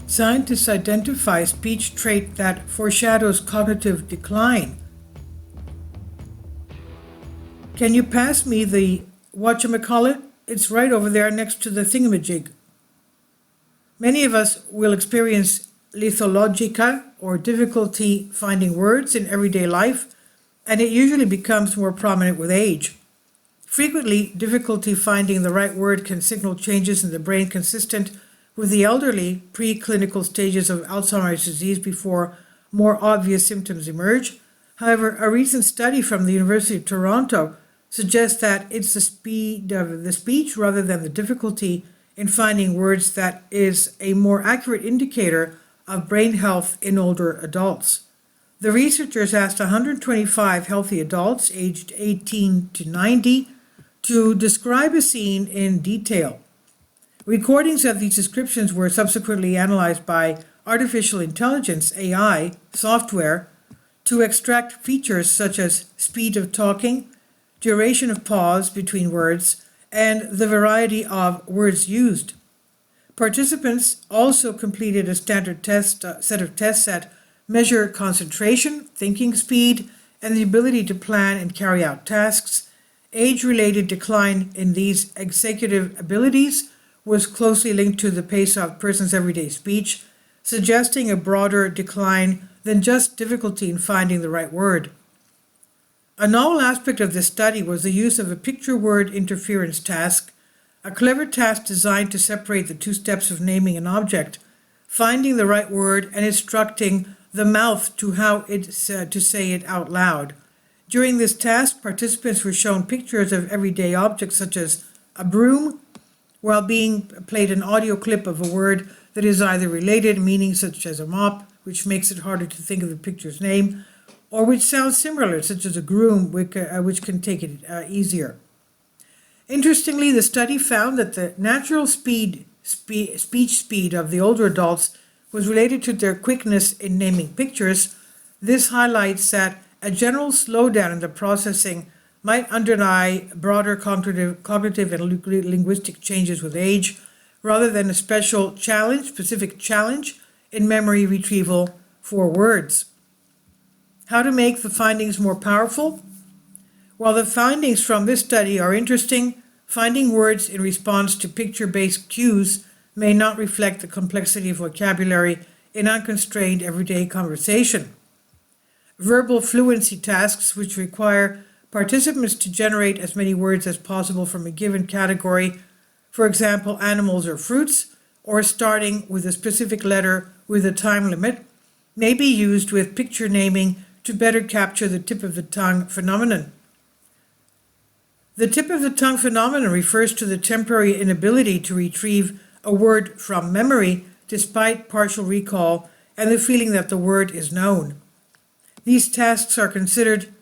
Scientists identify a speech trait that foreshadows cognitive decline. Can you pass me the whatchamacallit? It's right over there next to the thingamajig. Many of us will experience lithologica, or difficulty finding words in everyday life, and it usually becomes more prominent with age. Frequently, difficulty finding the right word can signal changes in the brain consistent with the elderly preclinical stages of Alzheimer's disease before more obvious symptoms emerge. However, a recent study from the University of Toronto suggests that it's the speed of the speech rather than the difficulty in finding words that is a more accurate indicator of brain health in older adults. The researchers asked 125 healthy adults aged 18 to 90 to describe a scene in detail. Recordings of these descriptions were subsequently analyzed by artificial intelligence (AI) software to extract features such as speed of talking, duration of pause between words, and the variety of words used. Participants also completed a standard set of tests that measure concentration, thinking speed, and the ability to plan and carry out tasks. Age-related decline in these executive abilities was closely linked to the pace of a person's everyday speech, suggesting a broader decline than just difficulty in finding the right word. A novel aspect of this study was the use of a picture-word interference task, a clever task designed to separate the two steps of naming an object, finding the right word, and instructing the mouth to how to say it out loud. During this task, participants were shown pictures of everyday objects such as a broom, while being played an audio clip of a word that is either related, meaning such as a mop, which makes it harder to think of the picture's name, or which sounds similar, such as a groom, which can take it easier. Interestingly, the study found that the natural speech speed of the older adults was related to their quickness in naming pictures. This highlights that a general slowdown in the processing might underlie broader cognitive and linguistic changes with age, rather than a specific challenge in memory retrieval for words. How to make the findings more powerful? While the findings from this study are interesting, finding words in response to picture-based cues may not reflect the complexity of vocabulary in unconstrained everyday conversation. Verbal fluency tasks, which require participants to generate as many words as possible from a given category, for example, animals or fruits, or starting with a specific letter with a time limit, may be used with picture naming to better capture the tip of the tongue phenomenon. The tip of the tongue phenomenon refers to the temporary inability to retrieve a word from memory despite partial recall and the feeling that the word is known. These tasks are considered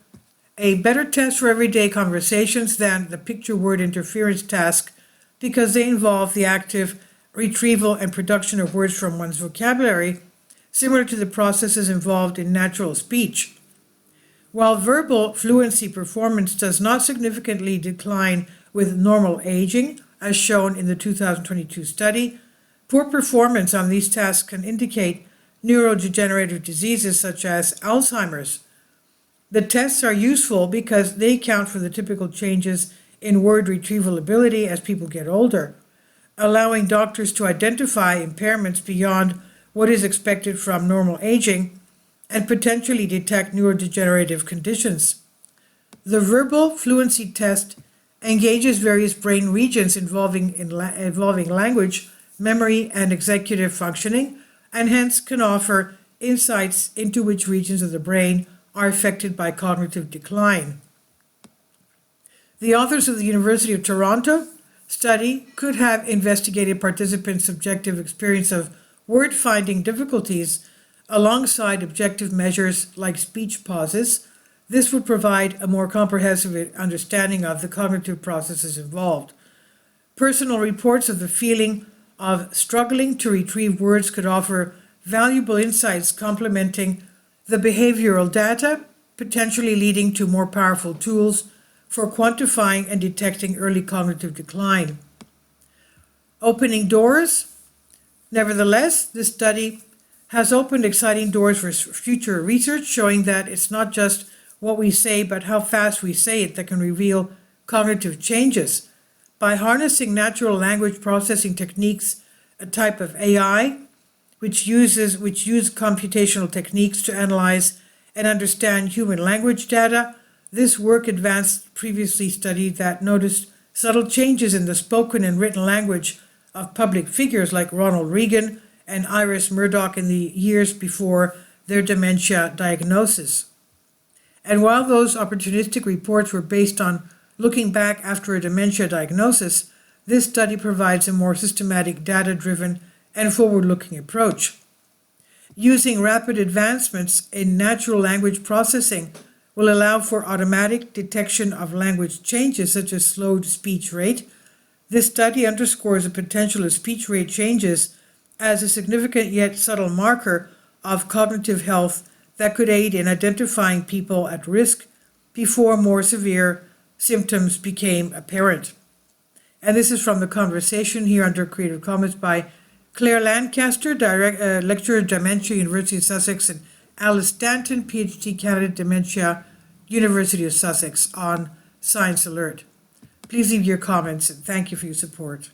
a better test for everyday conversations than the picture-word interference task because they involve the active retrieval and production of words from one's vocabulary, similar to the processes involved in natural speech. While verbal fluency performance does not significantly decline with normal aging, as shown in the 2022 study, poor performance on these tasks can indicate neurodegenerative diseases such as Alzheimer's. The tests are useful because they account for the typical changes in word retrieval ability as people get older, allowing doctors to identify impairments beyond what is expected from normal aging and potentially detect neurodegenerative conditions. The verbal fluency test engages various brain regions involving language, memory, and executive functioning, and hence can offer insights into which regions of the brain are affected by cognitive decline. The authors of the University of Toronto study could have investigated participants' subjective experience of word-finding difficulties alongside objective measures like speech pauses. This would provide a more comprehensive understanding of the cognitive processes involved. Personal reports of the feeling of struggling to retrieve words could offer valuable insights complementing the behavioral data, potentially leading to more powerful tools for quantifying and detecting early cognitive decline. Opening doors. Nevertheless, this study has opened exciting doors for future research, showing that it's not just what we say, but how fast we say it that can reveal cognitive changes. By harnessing natural language processing techniques, a type of AI, which use computational techniques to analyze and understand human language data, this work advanced previously studied that noticed subtle changes in the spoken and written language of public figures like Ronald Reagan and Iris Murdoch in the years before their dementia diagnosis. And while those opportunistic reports were based on looking back after a dementia diagnosis, this study provides a more systematic, data-driven, and forward-looking approach. Using rapid advancements in natural language processing will allow for automatic detection of language changes such as slowed speech rate. This study underscores the potential of speech rate changes as a significant yet subtle marker of cognitive health that could aid in identifying people at risk before more severe symptoms became apparent. And this is from the conversation here under Creative Commons by Claire Lancaster, lecturer of Dementia, University of Sussex, and Alice Stanton, PhD candidate, Dementia, University of Sussex, on Science Alert. Please leave your comments, and thank you for your support.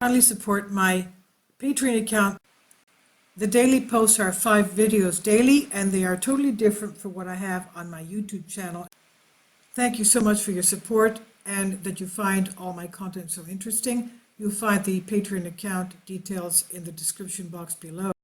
Kindly support my Patreon account. The daily posts are 5 videos daily, and they are totally different from what I have on my YouTube channel. Thank you so much for your support and that you find all my content so interesting. You'll find the Patreon account details in the description box below.